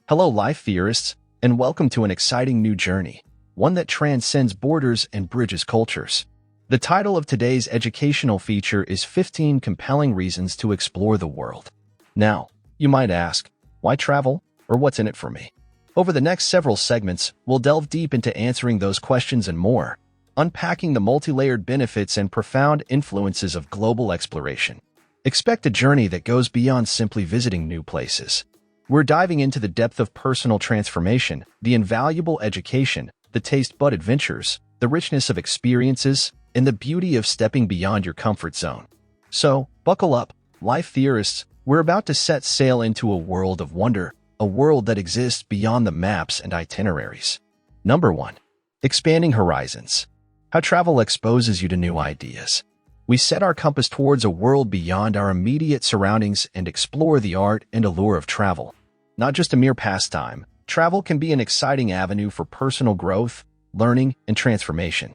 Hello, life theorists, and welcome to an exciting new journey, one that transcends borders and bridges cultures. The title of today's educational feature is 15 Compelling Reasons to Explore the World. Now, you might ask, why travel, or what's in it for me? Over the next several segments, we'll delve deep into answering those questions and more, unpacking the multi-layered benefits and profound influences of global exploration. Expect a journey that goes beyond simply visiting new places. We're diving into the depth of personal transformation, the invaluable education, the taste bud adventures, the richness of experiences, and the beauty of stepping beyond your comfort zone. So, buckle up, life theorists. We're about to set sail into a world of wonder, a world that exists beyond the maps and itineraries. Number 1. Expanding horizons. How travel exposes you to new ideas. We set our compass towards a world beyond our immediate surroundings and explore the art and allure of travel. Not just a mere pastime, travel can be an exciting avenue for personal growth, learning, and transformation.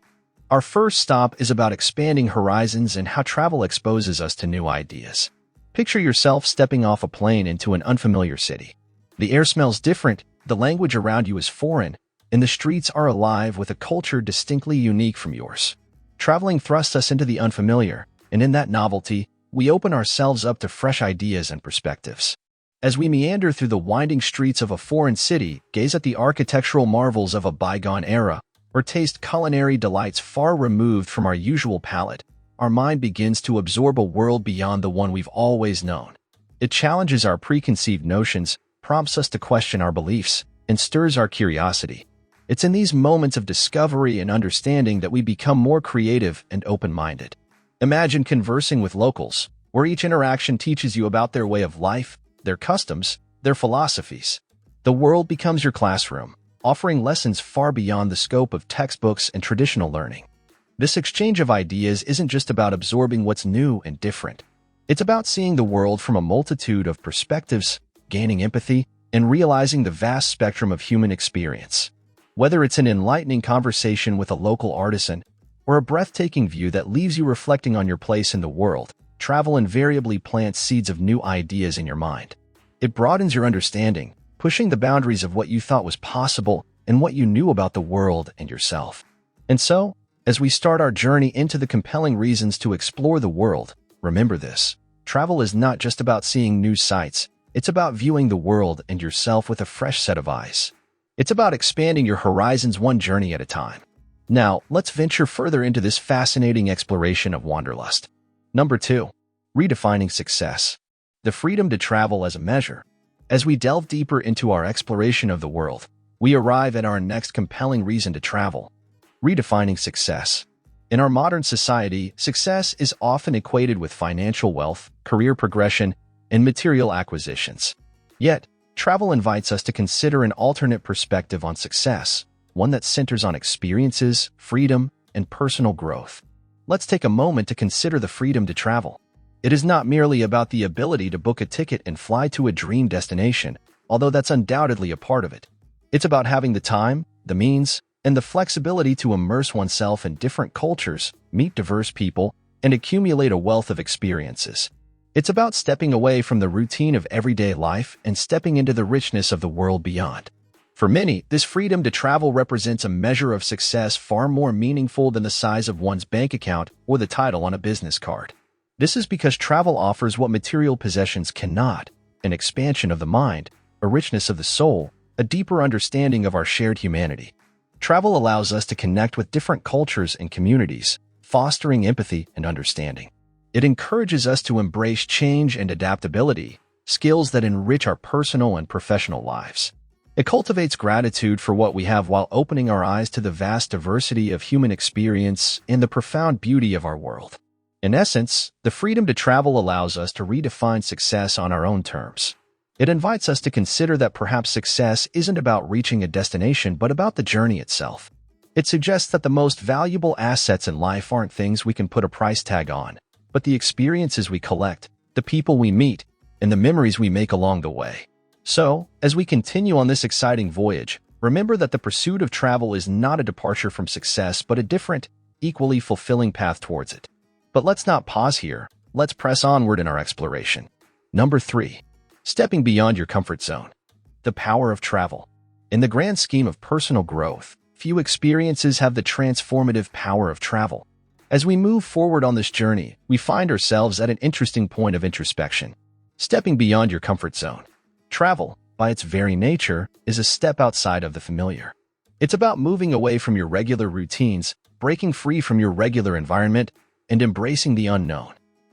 Our first stop is about expanding horizons and how travel exposes us to new ideas. Picture yourself stepping off a plane into an unfamiliar city. The air smells different, the language around you is foreign, and the streets are alive with a culture distinctly unique from yours. Traveling thrusts us into the unfamiliar, and in that novelty, we open ourselves up to fresh ideas and perspectives. As we meander through the winding streets of a foreign city, gaze at the architectural marvels of a bygone era, or taste culinary delights far removed from our usual palate, our mind begins to absorb a world beyond the one we've always known. It challenges our preconceived notions, prompts us to question our beliefs, and stirs our curiosity. It's in these moments of discovery and understanding that we become more creative and open-minded. Imagine conversing with locals, where each interaction teaches you about their way of life, their customs, their philosophies. The world becomes your classroom, offering lessons far beyond the scope of textbooks and traditional learning. This exchange of ideas isn't just about absorbing what's new and different. It's about seeing the world from a multitude of perspectives, gaining empathy, and realizing the vast spectrum of human experience. Whether it's an enlightening conversation with a local artisan or a breathtaking view that leaves you reflecting on your place in the world, travel invariably plants seeds of new ideas in your mind. It broadens your understanding, pushing the boundaries of what you thought was possible and what you knew about the world and yourself. And so, as we start our journey into the compelling reasons to explore the world, remember this: travel is not just about seeing new sights, it's about viewing the world and yourself with a fresh set of eyes. It's about expanding your horizons one journey at a time. Now, let's venture further into this fascinating exploration of wanderlust. Number 2. Redefining success. The freedom to travel as a measure. As we delve deeper into our exploration of the world, we arrive at our next compelling reason to travel: redefining success. In our modern society, success is often equated with financial wealth, career progression, and material acquisitions. Yet, travel invites us to consider an alternate perspective on success, one that centers on experiences, freedom, and personal growth. Let's take a moment to consider the freedom to travel. It is not merely about the ability to book a ticket and fly to a dream destination, although that's undoubtedly a part of it. It's about having the time, the means, and the flexibility to immerse oneself in different cultures, meet diverse people, and accumulate a wealth of experiences. It's about stepping away from the routine of everyday life and stepping into the richness of the world beyond. For many, this freedom to travel represents a measure of success far more meaningful than the size of one's bank account or the title on a business card. This is because travel offers what material possessions cannot: an expansion of the mind, a richness of the soul, a deeper understanding of our shared humanity. Travel allows us to connect with different cultures and communities, fostering empathy and understanding. It encourages us to embrace change and adaptability, skills that enrich our personal and professional lives. It cultivates gratitude for what we have while opening our eyes to the vast diversity of human experience and the profound beauty of our world. In essence, the freedom to travel allows us to redefine success on our own terms. It invites us to consider that perhaps success isn't about reaching a destination but about the journey itself. It suggests that the most valuable assets in life aren't things we can put a price tag on, but the experiences we collect, the people we meet, and the memories we make along the way. So, as we continue on this exciting voyage, remember that the pursuit of travel is not a departure from success, but a different, equally fulfilling path towards it. But let's not pause here. Let's press onward in our exploration. Number 3. Stepping beyond your comfort zone. The power of travel. In the grand scheme of personal growth, few experiences have the transformative power of travel. As we move forward on this journey, we find ourselves at an interesting point of introspection, stepping beyond your comfort zone. Travel, by its very nature, is a step outside of the familiar. It's about moving away from your regular routines, breaking free from your regular environment, and embracing the unknown.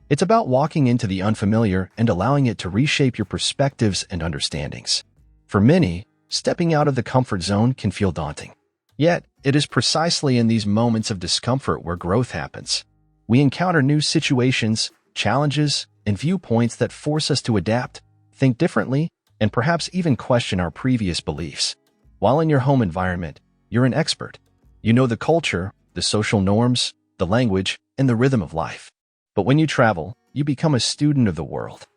It's about walking into the unfamiliar and allowing it to reshape your perspectives and understandings. For many, stepping out of the comfort zone can feel daunting. Yet, it is precisely in these moments of discomfort where growth happens. We encounter new situations, challenges, and viewpoints that force us to adapt, think differently, and perhaps even question our previous beliefs. While in your home environment, you're an expert. You know the culture, the social norms, the language, and the rhythm of life. But when you travel, you become a student of the world.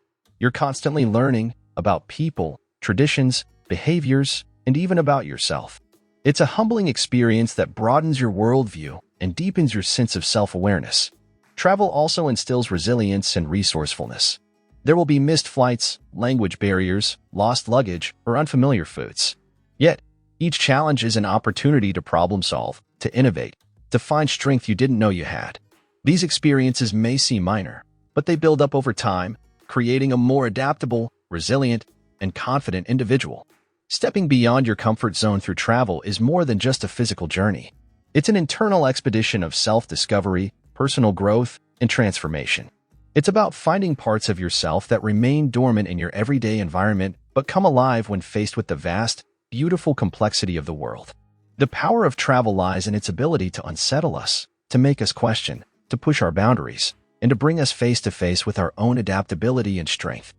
You're constantly learning about people, traditions, behaviors, and even about yourself. It's a humbling experience that broadens your worldview and deepens your sense of self-awareness. Travel also instills resilience and resourcefulness. There will be missed flights, language barriers, lost luggage, or unfamiliar foods. Yet, each challenge is an opportunity to problem solve, to innovate, to find strength you didn't know you had. These experiences may seem minor, but they build up over time, creating a more adaptable, resilient, and confident individual. Stepping beyond your comfort zone through travel is more than just a physical journey. It's an internal expedition of self-discovery, personal growth, and transformation. It's about finding parts of yourself that remain dormant in your everyday environment but come alive when faced with the vast, beautiful complexity of the world. The power of travel lies in its ability to unsettle us, to make us question, to push our boundaries, and to bring us face to face with our own adaptability and strength.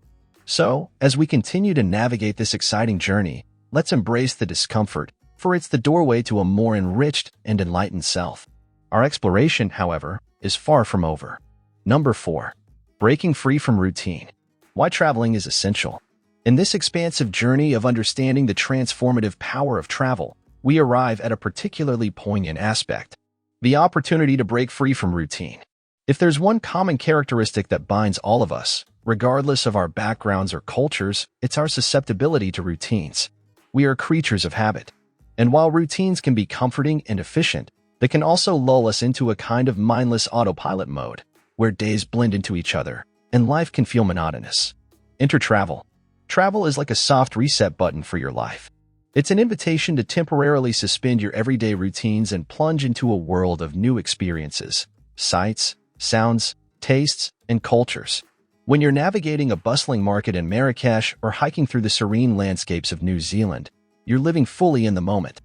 So, as we continue to navigate this exciting journey, let's embrace the discomfort, for it's the doorway to a more enriched and enlightened self. Our exploration, however, is far from over. Number 4. Breaking free from routine. Why traveling is essential. In this expansive journey of understanding the transformative power of travel, we arrive at a particularly poignant aspect: the opportunity to break free from routine. If there's one common characteristic that binds all of us, regardless of our backgrounds or cultures, it's our susceptibility to routines. We are creatures of habit. And while routines can be comforting and efficient, they can also lull us into a kind of mindless autopilot mode, where days blend into each other, and life can feel monotonous. Enter travel. Travel is like a soft reset button for your life. It's an invitation to temporarily suspend your everyday routines and plunge into a world of new experiences, sights, sounds, tastes, and cultures. When you're navigating a bustling market in Marrakesh or hiking through the serene landscapes of New Zealand, you're living fully in the moment.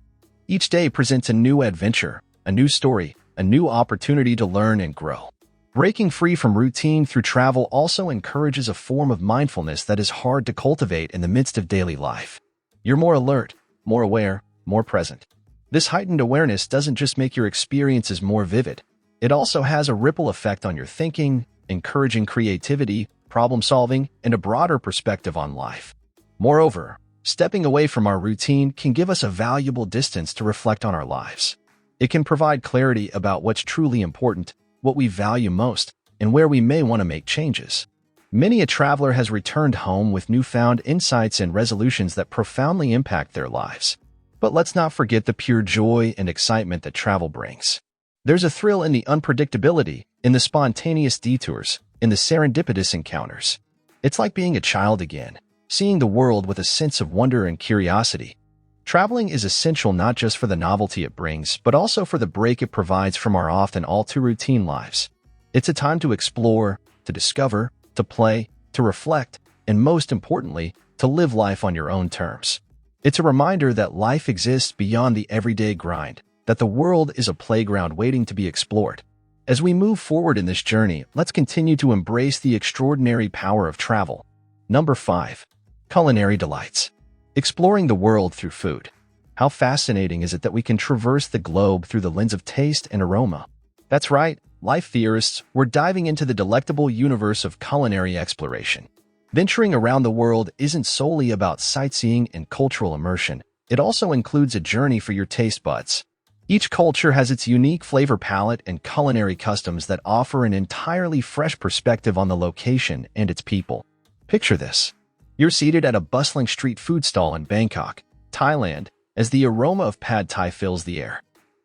Each day presents a new adventure, a new story, a new opportunity to learn and grow. Breaking free from routine through travel also encourages a form of mindfulness that is hard to cultivate in the midst of daily life. You're more alert, more aware, more present. This heightened awareness doesn't just make your experiences more vivid. It also has a ripple effect on your thinking, encouraging creativity, problem-solving, and a broader perspective on life. Moreover, stepping away from our routine can give us a valuable distance to reflect on our lives. It can provide clarity about what's truly important, what we value most, and where we may want to make changes. Many a traveler has returned home with newfound insights and resolutions that profoundly impact their lives. But let's not forget the pure joy and excitement that travel brings. There's a thrill in the unpredictability, in the spontaneous detours, in the serendipitous encounters. It's like being a child again, seeing the world with a sense of wonder and curiosity. Traveling is essential not just for the novelty it brings, but also for the break it provides from our often all-too-routine lives. It's a time to explore, to discover, to play, to reflect, and most importantly, to live life on your own terms. It's a reminder that life exists beyond the everyday grind, that the world is a playground waiting to be explored. As we move forward in this journey, let's continue to embrace the extraordinary power of travel. Number 5. Culinary delights. Exploring the world through food. How fascinating is it that we can traverse the globe through the lens of taste and aroma? That's right, life theorists, we're diving into the delectable universe of culinary exploration. Venturing around the world isn't solely about sightseeing and cultural immersion. It also includes a journey for your taste buds. Each culture has its unique flavor palette and culinary customs that offer an entirely fresh perspective on the location and its people. Picture this. You're seated at a bustling street food stall in Bangkok, Thailand, as the aroma of pad thai fills the air.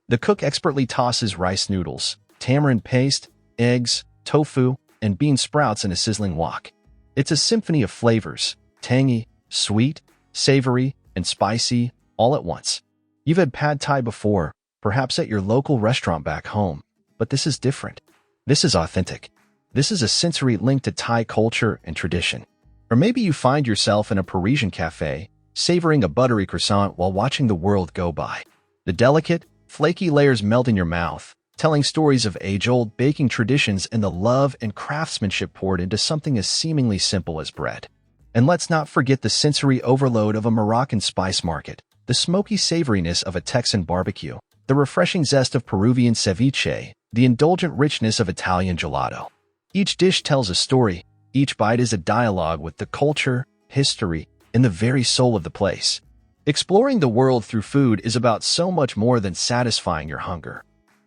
The cook expertly tosses rice noodles, tamarind paste, eggs, tofu, and bean sprouts in a sizzling wok. It's a symphony of flavors, tangy, sweet, savory, and spicy, all at once. You've had pad thai before, perhaps at your local restaurant back home, but this is different. This is authentic. This is a sensory link to Thai culture and tradition. Or maybe you find yourself in a Parisian cafe, savoring a buttery croissant while watching the world go by. The delicate, flaky layers melt in your mouth, telling stories of age-old baking traditions and the love and craftsmanship poured into something as seemingly simple as bread. And let's not forget the sensory overload of a Moroccan spice market, the smoky savoriness of a Texan barbecue, the refreshing zest of Peruvian ceviche, the indulgent richness of Italian gelato. Each dish tells a story, each bite is a dialogue with the culture, history, and the very soul of the place. Exploring the world through food is about so much more than satisfying your hunger.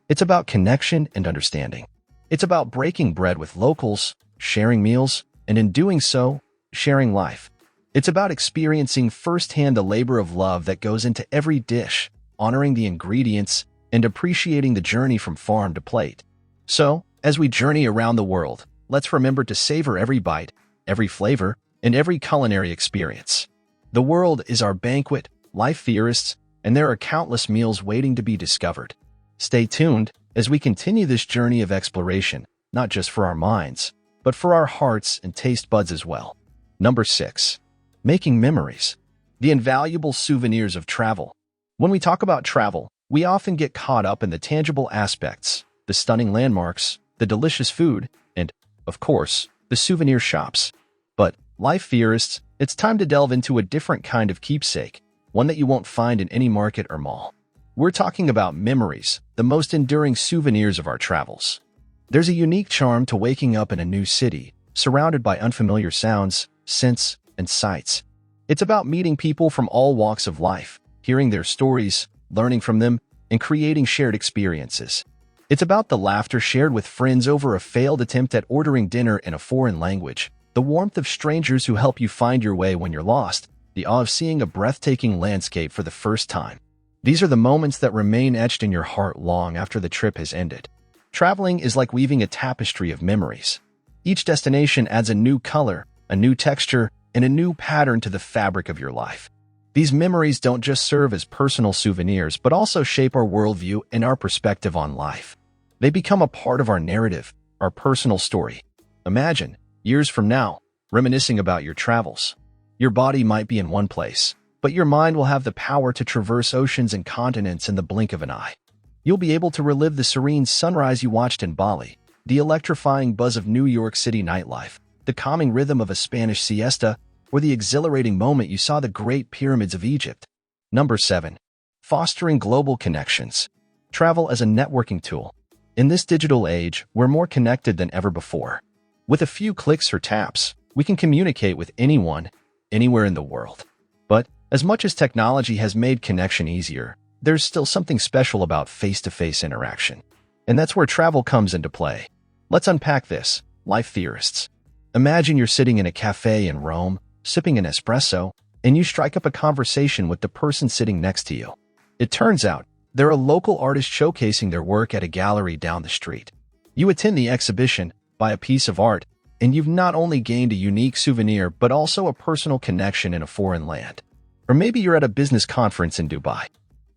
It's about connection and understanding. It's about breaking bread with locals, sharing meals, and in doing so, sharing life. It's about experiencing firsthand the labor of love that goes into every dish, honoring the ingredients, and appreciating the journey from farm to plate. So, as we journey around the world, let's remember to savor every bite, every flavor, and every culinary experience. The world is our banquet, life theorists, and there are countless meals waiting to be discovered. Stay tuned as we continue this journey of exploration, not just for our minds, but for our hearts and taste buds as well. Number 6. Making memories. The invaluable souvenirs of travel. When we talk about travel, we often get caught up in the tangible aspects, the stunning landmarks, the delicious food, and, of course, the souvenir shops. But, life theorists, it's time to delve into a different kind of keepsake, one that you won't find in any market or mall. We're talking about memories, the most enduring souvenirs of our travels. There's a unique charm to waking up in a new city, surrounded by unfamiliar sounds, scents, and sights. It's about meeting people from all walks of life, hearing their stories, learning from them, and creating shared experiences. It's about the laughter shared with friends over a failed attempt at ordering dinner in a foreign language, the warmth of strangers who help you find your way when you're lost, the awe of seeing a breathtaking landscape for the first time. These are the moments that remain etched in your heart long after the trip has ended. Traveling is like weaving a tapestry of memories. Each destination adds a new color, a new texture, and a new pattern to the fabric of your life. These memories don't just serve as personal souvenirs, but also shape our worldview and our perspective on life. They become a part of our narrative, our personal story. Imagine, years from now, reminiscing about your travels. Your body might be in one place, but your mind will have the power to traverse oceans and continents in the blink of an eye. You'll be able to relive the serene sunrise you watched in Bali, the electrifying buzz of New York City nightlife, the calming rhythm of a Spanish siesta, or the exhilarating moment you saw the Great Pyramids of Egypt. Number 7. Fostering global connections. Travel as a networking tool. In this digital age, we're more connected than ever before. With a few clicks or taps, we can communicate with anyone, anywhere in the world. But, as much as technology has made connection easier, there's still something special about face-to-face interaction. And that's where travel comes into play. Let's unpack this, life theorists. Imagine you're sitting in a cafe in Rome, sipping an espresso, and you strike up a conversation with the person sitting next to you. It turns out, they're a local artist showcasing their work at a gallery down the street. You attend the exhibition, buy a piece of art, and you've not only gained a unique souvenir but also a personal connection in a foreign land. Or maybe you're at a business conference in Dubai.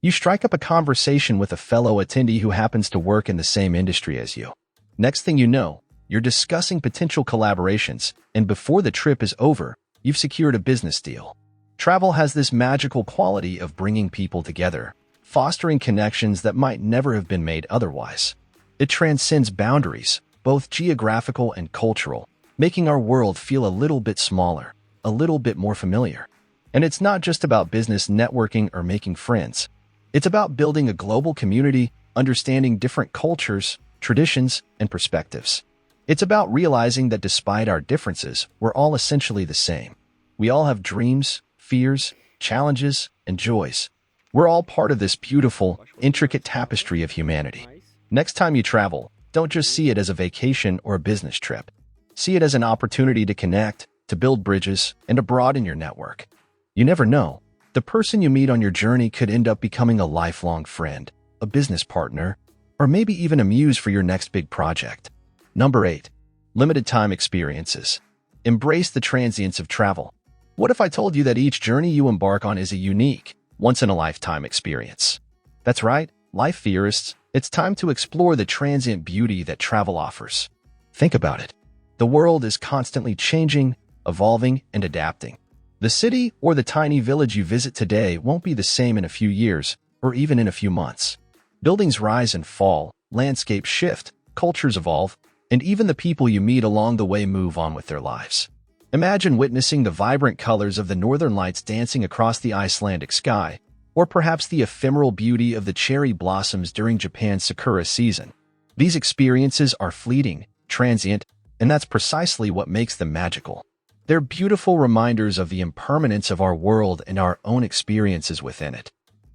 You strike up a conversation with a fellow attendee who happens to work in the same industry as you. Next thing you know, you're discussing potential collaborations, and before the trip is over, you've secured a business deal. Travel has this magical quality of bringing people together, fostering connections that might never have been made otherwise. It transcends boundaries, both geographical and cultural, making our world feel a little bit smaller, a little bit more familiar. And it's not just about business networking or making friends. It's about building a global community, understanding different cultures, traditions, and perspectives. It's about realizing that despite our differences, we're all essentially the same. We all have dreams, fears, challenges, and joys. We're all part of this beautiful, intricate tapestry of humanity. Next time you travel, don't just see it as a vacation or a business trip. See it as an opportunity to connect, to build bridges, and to broaden your network. You never know. The person you meet on your journey could end up becoming a lifelong friend, a business partner, or maybe even a muse for your next big project. Number 8. Limited time experiences. Embrace the transience of travel. What if I told you that each journey you embark on is a unique, once-in-a-lifetime experience? That's right, life theorists, it's time to explore the transient beauty that travel offers. Think about it. The world is constantly changing, evolving, and adapting. The city or the tiny village you visit today won't be the same in a few years, or even in a few months. Buildings rise and fall, landscapes shift, cultures evolve, and even the people you meet along the way move on with their lives. Imagine witnessing the vibrant colors of the northern lights dancing across the Icelandic sky, or perhaps the ephemeral beauty of the cherry blossoms during Japan's sakura season. These experiences are fleeting, transient, and that's precisely what makes them magical. They're beautiful reminders of the impermanence of our world and our own experiences within it.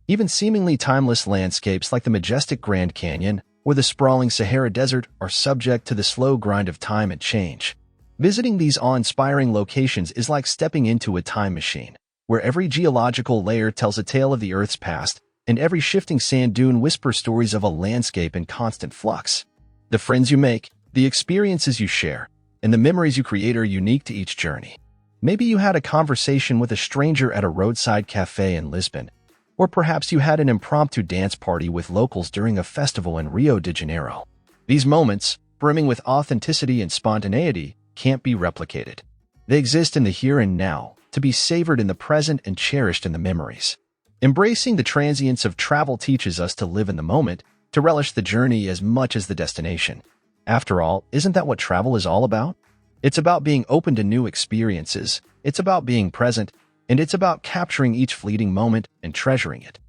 Even seemingly timeless landscapes like the majestic Grand Canyon or the sprawling Sahara Desert are subject to the slow grind of time and change. Visiting these awe-inspiring locations is like stepping into a time machine, where every geological layer tells a tale of the Earth's past, and every shifting sand dune whispers stories of a landscape in constant flux. The friends you make, the experiences you share, and the memories you create are unique to each journey. Maybe you had a conversation with a stranger at a roadside cafe in Lisbon, or perhaps you had an impromptu dance party with locals during a festival in Rio de Janeiro. These moments, brimming with authenticity and spontaneity, can't be replicated. They exist in the here and now, to be savored in the present and cherished in the memories. Embracing the transience of travel teaches us to live in the moment, to relish the journey as much as the destination. After all, isn't that what travel is all about? It's about being open to new experiences, it's about being present, and it's about capturing each fleeting moment and treasuring it.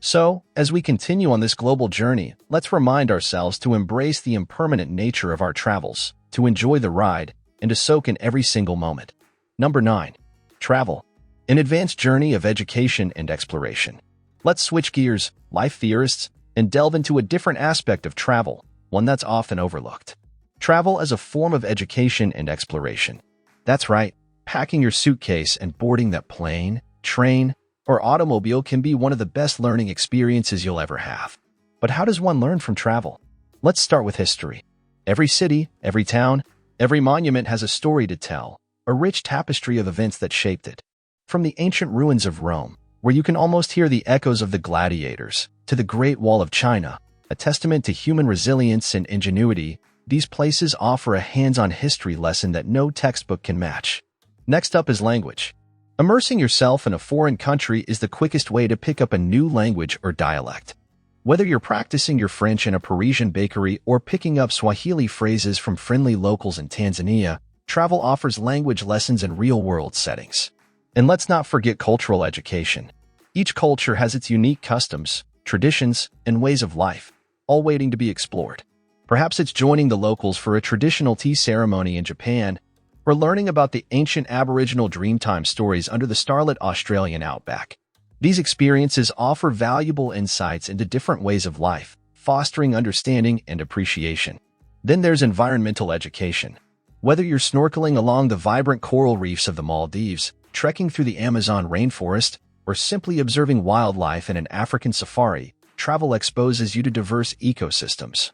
So, as we continue on this global journey, let's remind ourselves to embrace the impermanent nature of our travels, to enjoy the ride, and to soak in every single moment. Number 9. Travel. An advanced journey of education and exploration. Let's switch gears, life theorists, and delve into a different aspect of travel, one that's often overlooked. Travel as a form of education and exploration. That's right. Packing your suitcase and boarding that plane, train, or automobile can be one of the best learning experiences you'll ever have. But how does one learn from travel? Let's start with history. Every city, every town, every monument has a story to tell, a rich tapestry of events that shaped it. From the ancient ruins of Rome, where you can almost hear the echoes of the gladiators, to the Great Wall of China, a testament to human resilience and ingenuity, these places offer a hands-on history lesson that no textbook can match. Next up is language. Immersing yourself in a foreign country is the quickest way to pick up a new language or dialect. Whether you're practicing your French in a Parisian bakery or picking up Swahili phrases from friendly locals in Tanzania, travel offers language lessons in real-world settings. And let's not forget cultural education. Each culture has its unique customs, traditions, and ways of life, all waiting to be explored. Perhaps it's joining the locals for a traditional tea ceremony in Japan, or learning about the ancient Aboriginal Dreamtime stories under the starlit Australian outback. These experiences offer valuable insights into different ways of life, fostering understanding and appreciation. Then there's environmental education. Whether you're snorkeling along the vibrant coral reefs of the Maldives, trekking through the Amazon rainforest, or simply observing wildlife in an African safari, travel exposes you to diverse ecosystems,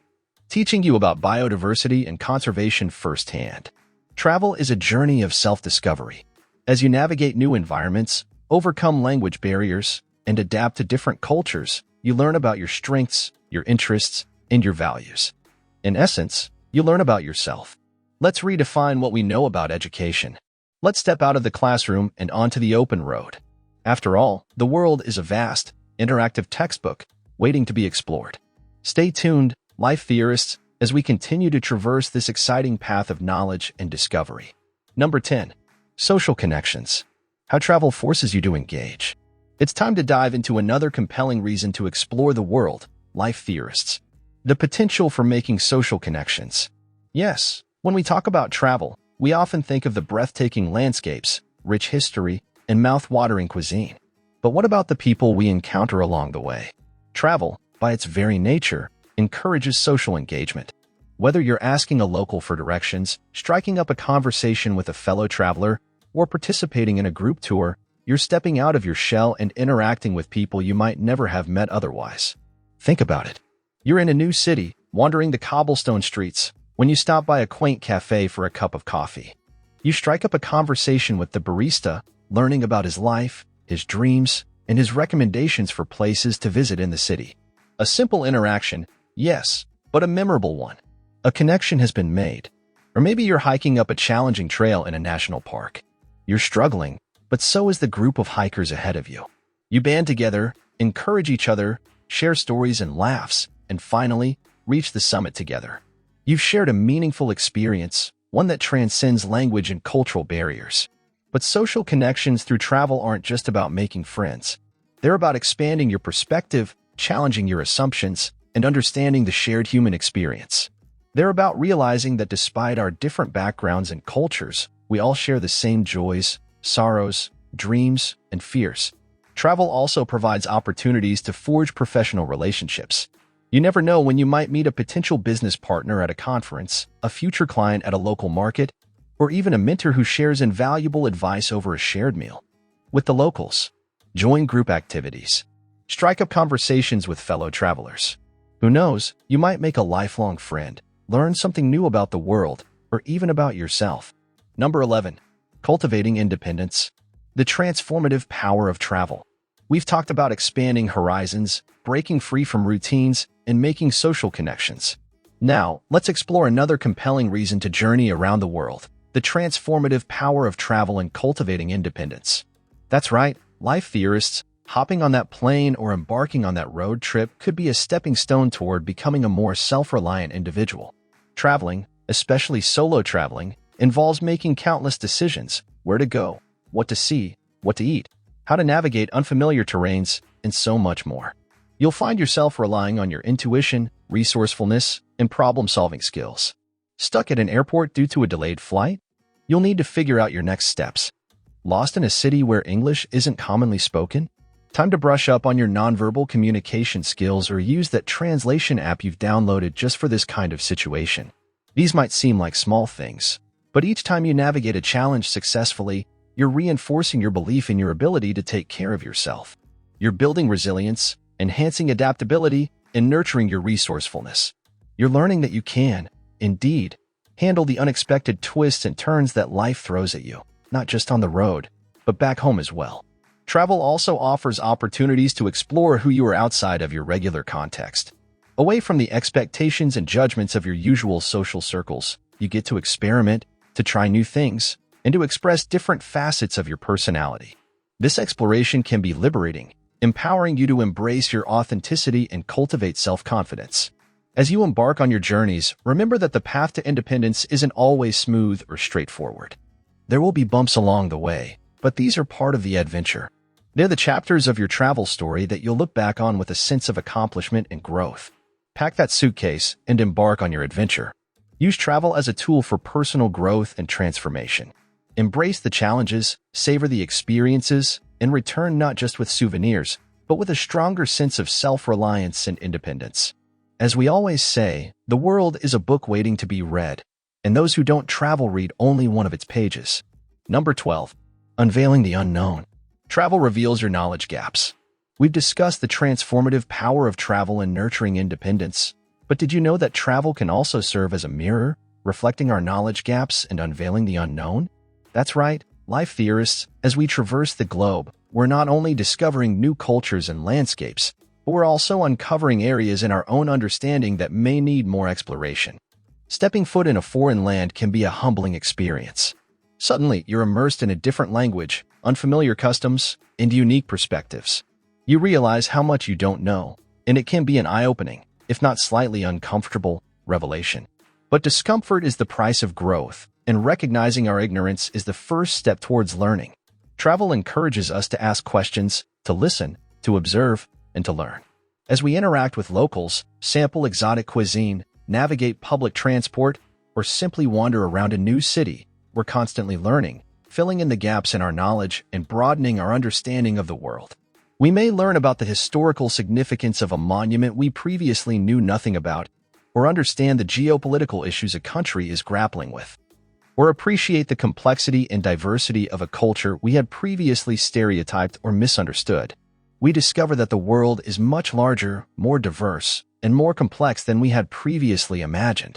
teaching you about biodiversity and conservation firsthand. Travel is a journey of self-discovery. As you navigate new environments, overcome language barriers, and adapt to different cultures, you learn about your strengths, your interests, and your values. In essence, you learn about yourself. Let's redefine what we know about education. Let's step out of the classroom and onto the open road. After all, the world is a vast, interactive textbook waiting to be explored. Stay tuned, life theorists, as we continue to traverse this exciting path of knowledge and discovery. Number 10. Social connections. How travel forces you to engage. It's time to dive into another compelling reason to explore the world, life theorists. The potential for making social connections. Yes, when we talk about travel, we often think of the breathtaking landscapes, rich history, and mouth-watering cuisine. But what about the people we encounter along the way? Travel, by its very nature, encourages social engagement. Whether you're asking a local for directions, striking up a conversation with a fellow traveler, or participating in a group tour, you're stepping out of your shell and interacting with people you might never have met otherwise. Think about it. You're in a new city, wandering the cobblestone streets, when you stop by a quaint cafe for a cup of coffee. You strike up a conversation with the barista, learning about his life, his dreams, and his recommendations for places to visit in the city. A simple interaction, yes, but a memorable one. A connection has been made. Or maybe you're hiking up a challenging trail in a national park. You're struggling, but so is the group of hikers ahead of you. You band together, encourage each other, share stories and laughs, and finally, reach the summit together. You've shared a meaningful experience, one that transcends language and cultural barriers. But social connections through travel aren't just about making friends. They're about expanding your perspective, challenging your assumptions, and understanding the shared human experience. They're about realizing that despite our different backgrounds and cultures, we all share the same joys, sorrows, dreams, and fears. Travel also provides opportunities to forge professional relationships. You never know when you might meet a potential business partner at a conference, a future client at a local market, or even a mentor who shares invaluable advice over a shared meal. With the locals, join group activities. Strike up conversations with fellow travelers. Who knows, you might make a lifelong friend, learn something new about the world, or even about yourself. Number 11. Cultivating independence. The transformative power of travel. We've talked about expanding horizons, breaking free from routines, and making social connections. Now, let's explore another compelling reason to journey around the world: the transformative power of travel and cultivating independence. That's right, life theorists, hopping on that plane or embarking on that road trip could be a stepping stone toward becoming a more self-reliant individual. Traveling, especially solo traveling, involves making countless decisions: where to go, what to see, what to eat, how to navigate unfamiliar terrains, and so much more. You'll find yourself relying on your intuition, resourcefulness, and problem-solving skills. Stuck at an airport due to a delayed flight? You'll need to figure out your next steps. Lost in a city where English isn't commonly spoken? Time to brush up on your nonverbal communication skills or use that translation app you've downloaded just for this kind of situation. These might seem like small things, but each time you navigate a challenge successfully, you're reinforcing your belief in your ability to take care of yourself. You're building resilience, enhancing adaptability, and nurturing your resourcefulness. You're learning that you can, indeed, handle the unexpected twists and turns that life throws at you, not just on the road, but back home as well. Travel also offers opportunities to explore who you are outside of your regular context. Away from the expectations and judgments of your usual social circles, you get to experiment, to try new things, and to express different facets of your personality. This exploration can be liberating, empowering you to embrace your authenticity and cultivate self-confidence. As you embark on your journeys, remember that the path to independence isn't always smooth or straightforward. There will be bumps along the way, but these are part of the adventure. They're the chapters of your travel story that you'll look back on with a sense of accomplishment and growth. Pack that suitcase and embark on your adventure. Use travel as a tool for personal growth and transformation. Embrace the challenges, savor the experiences, and return not just with souvenirs, but with a stronger sense of self-reliance and independence. As we always say, the world is a book waiting to be read, and those who don't travel read only one of its pages. Number 12. Unveiling the unknown. Travel reveals your knowledge gaps. We've discussed the transformative power of travel in nurturing independence, but did you know that travel can also serve as a mirror, reflecting our knowledge gaps and unveiling the unknown? That's right, life theorists, as we traverse the globe, we're not only discovering new cultures and landscapes, but we're also uncovering areas in our own understanding that may need more exploration. Stepping foot in a foreign land can be a humbling experience. Suddenly, you're immersed in a different language, unfamiliar customs, and unique perspectives. You realize how much you don't know, and it can be an eye-opening, if not slightly uncomfortable, revelation. But discomfort is the price of growth, and recognizing our ignorance is the first step towards learning. Travel encourages us to ask questions, to listen, to observe, and to learn. As we interact with locals, sample exotic cuisine, navigate public transport, or simply wander around a new city, we're constantly learning, filling in the gaps in our knowledge and broadening our understanding of the world. We may learn about the historical significance of a monument we previously knew nothing about, or understand the geopolitical issues a country is grappling with. or appreciate the complexity and diversity of a culture we had previously stereotyped or misunderstood. We discover that the world is much larger, more diverse, and more complex than we had previously imagined.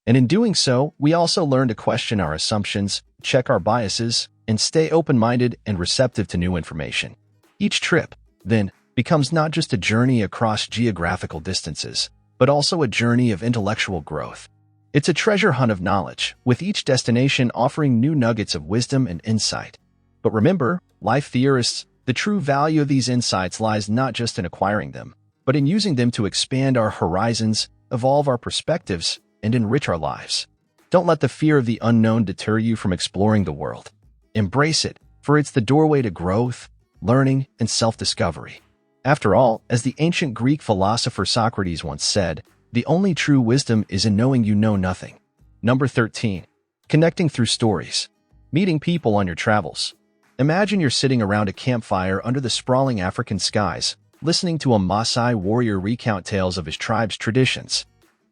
And in doing so, we also learn to question our assumptions, check our biases, and stay open-minded and receptive to new information. Each trip, then, becomes not just a journey across geographical distances, but also a journey of intellectual growth. It's a treasure hunt of knowledge, with each destination offering new nuggets of wisdom and insight. But remember, life theorists, the true value of these insights lies not just in acquiring them, but in using them to expand our horizons, evolve our perspectives, and enrich our lives. Don't let the fear of the unknown deter you from exploring the world. Embrace it, for it's the doorway to growth, learning, and self-discovery. After all, as the ancient Greek philosopher Socrates once said, the only true wisdom is in knowing you know nothing. Number 13. Connecting through stories. Meeting people on your travels. Imagine you're sitting around a campfire under the sprawling African skies, listening to a Maasai warrior recount tales of his tribe's traditions.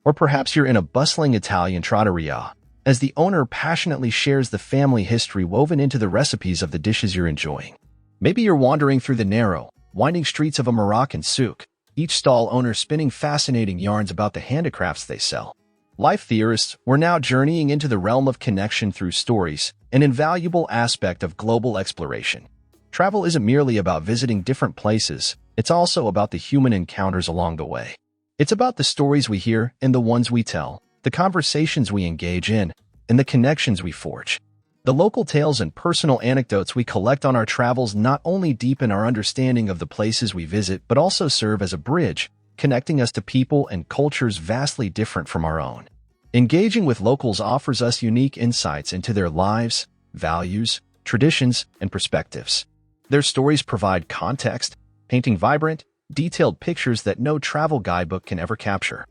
Or perhaps you're in a bustling Italian trattoria, as the owner passionately shares the family history woven into the recipes of the dishes you're enjoying. Maybe you're wandering through the narrow, winding streets of a Moroccan souk, each stall owner spinning fascinating yarns about the handicrafts they sell. Life theorists, we're now journeying into the realm of connection through stories, an invaluable aspect of global exploration. Travel isn't merely about visiting different places, it's also about the human encounters along the way. It's about the stories we hear and the ones we tell, the conversations we engage in, and the connections we forge. The local tales and personal anecdotes we collect on our travels not only deepen our understanding of the places we visit, but also serve as a bridge, connecting us to people and cultures vastly different from our own. Engaging with locals offers us unique insights into their lives, values, traditions, and perspectives. Their stories provide context, painting vibrant, detailed pictures that no travel guidebook can ever capture.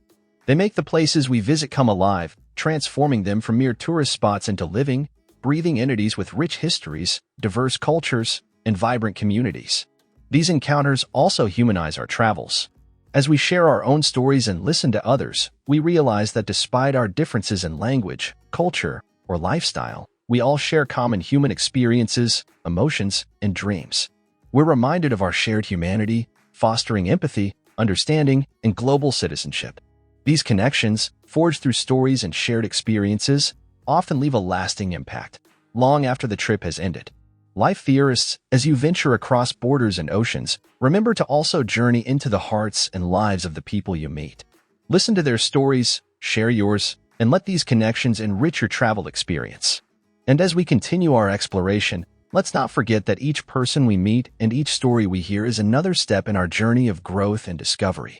They make the places we visit come alive, transforming them from mere tourist spots into living, breathing entities with rich histories, diverse cultures, and vibrant communities. These encounters also humanize our travels. As we share our own stories and listen to others, we realize that despite our differences in language, culture, or lifestyle, we all share common human experiences, emotions, and dreams. We're reminded of our shared humanity, fostering empathy, understanding, and global citizenship. These connections, forged through stories and shared experiences, often leave a lasting impact, long after the trip has ended. Life theorists, as you venture across borders and oceans, remember to also journey into the hearts and lives of the people you meet. Listen to their stories, share yours, and let these connections enrich your travel experience. And as we continue our exploration, let's not forget that each person we meet and each story we hear is another step in our journey of growth and discovery.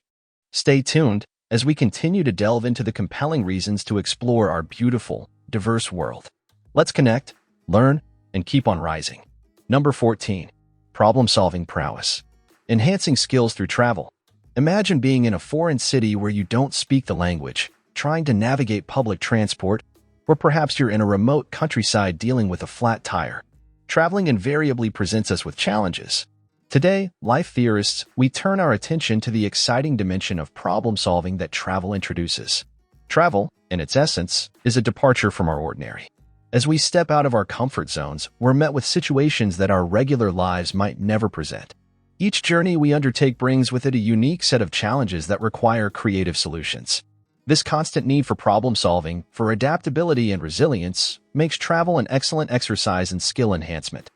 Stay tuned as we continue to delve into the compelling reasons to explore our beautiful, diverse world. Let's connect, learn, and keep on rising. Number 14. Problem-solving prowess. Enhancing skills through travel. Imagine being in a foreign city where you don't speak the language, trying to navigate public transport, or perhaps you're in a remote countryside dealing with a flat tire. Traveling invariably presents us with challenges. Today, life theorists, we turn our attention to the exciting dimension of problem-solving that travel introduces. Travel, in its essence, is a departure from our ordinary. As we step out of our comfort zones, we're met with situations that our regular lives might never present. Each journey we undertake brings with it a unique set of challenges that require creative solutions. This constant need for problem-solving, for adaptability and resilience, makes travel an excellent exercise in skill enhancement.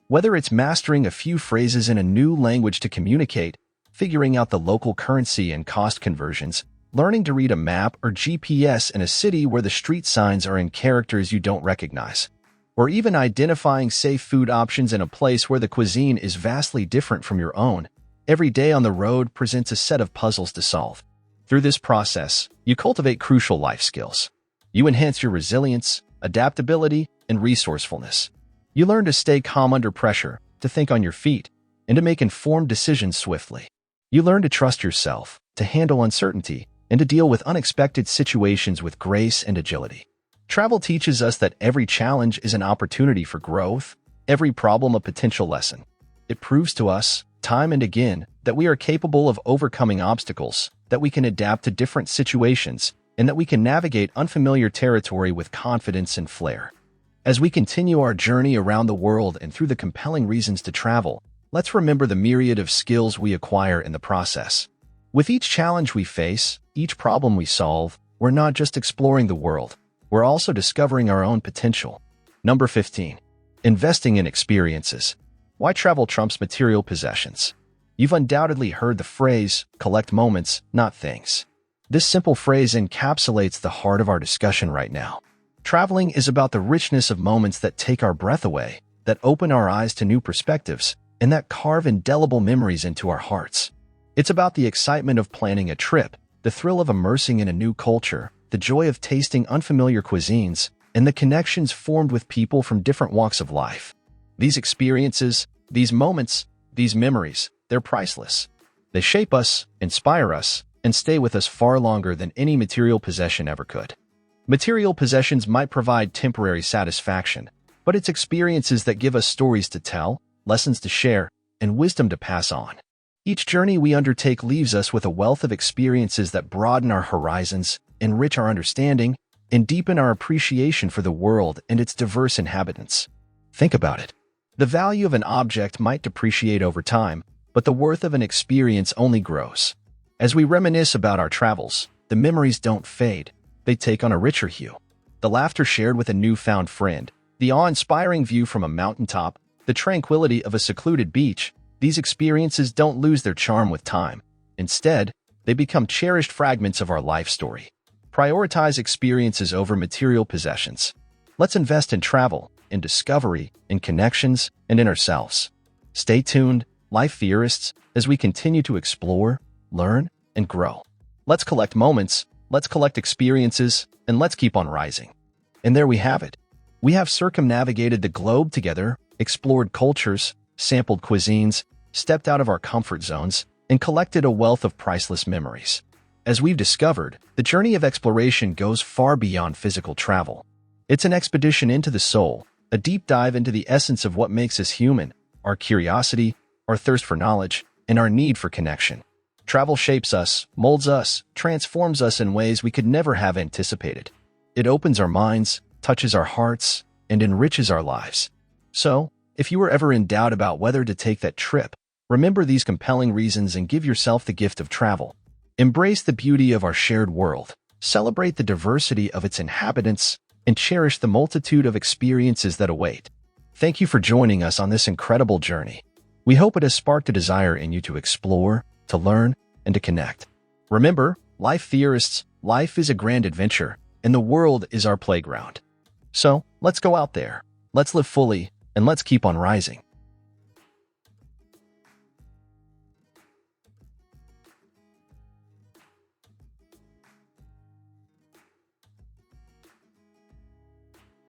Whether it's mastering a few phrases in a new language to communicate, figuring out the local currency and cost conversions, learning to read a map or GPS in a city where the street signs are in characters you don't recognize, or even identifying safe food options in a place where the cuisine is vastly different from your own, every day on the road presents a set of puzzles to solve. Through this process, you cultivate crucial life skills. You enhance your resilience, adaptability, and resourcefulness. You learn to stay calm under pressure, to think on your feet, and to make informed decisions swiftly. You learn to trust yourself, to handle uncertainty, and to deal with unexpected situations with grace and agility. Travel teaches us that every challenge is an opportunity for growth, every problem a potential lesson. It proves to us, time and again, that we are capable of overcoming obstacles, that we can adapt to different situations, and that we can navigate unfamiliar territory with confidence and flair. As we continue our journey around the world and through the compelling reasons to travel, let's remember the myriad of skills we acquire in the process. With each challenge we face, each problem we solve, we're not just exploring the world, we're also discovering our own potential. Number 15. Investing in experiences. Why travel trumps material possessions? You've undoubtedly heard the phrase, collect moments, not things. This simple phrase encapsulates the heart of our discussion right now. Traveling is about the richness of moments that take our breath away, that open our eyes to new perspectives, and that carve indelible memories into our hearts. It's about the excitement of planning a trip, the thrill of immersing in a new culture, the joy of tasting unfamiliar cuisines, and the connections formed with people from different walks of life. These experiences, these moments, these memories, they're priceless. They shape us, inspire us, and stay with us far longer than any material possession ever could. Material possessions might provide temporary satisfaction, but it's experiences that give us stories to tell, lessons to share, and wisdom to pass on. Each journey we undertake leaves us with a wealth of experiences that broaden our horizons, enrich our understanding, and deepen our appreciation for the world and its diverse inhabitants. Think about it. The value of an object might depreciate over time, but the worth of an experience only grows. As we reminisce about our travels, the memories don't fade, they take on a richer hue. The laughter shared with a newfound friend, the awe-inspiring view from a mountaintop, the tranquility of a secluded beach, these experiences don't lose their charm with time. Instead, they become cherished fragments of our life story. Prioritize experiences over material possessions. Let's invest in travel, in discovery, in connections, and in ourselves. Stay tuned, life theorists, as we continue to explore, learn, and grow. Let's collect moments, let's collect experiences, and let's keep on rising. And there we have it. We have circumnavigated the globe together, explored cultures, sampled cuisines, stepped out of our comfort zones, and collected a wealth of priceless memories. As we've discovered, the journey of exploration goes far beyond physical travel. It's an expedition into the soul, a deep dive into the essence of what makes us human, our curiosity, our thirst for knowledge, and our need for connection. Travel shapes us, molds us, transforms us in ways we could never have anticipated. It opens our minds, touches our hearts, and enriches our lives. So, if you were ever in doubt about whether to take that trip, remember these compelling reasons and give yourself the gift of travel. Embrace the beauty of our shared world, celebrate the diversity of its inhabitants, and cherish the multitude of experiences that await. Thank you for joining us on this incredible journey. We hope it has sparked a desire in you to explore, to learn, and to connect. Remember, life theorists, life is a grand adventure, and the world is our playground. So, let's go out there, let's live fully, and let's keep on rising.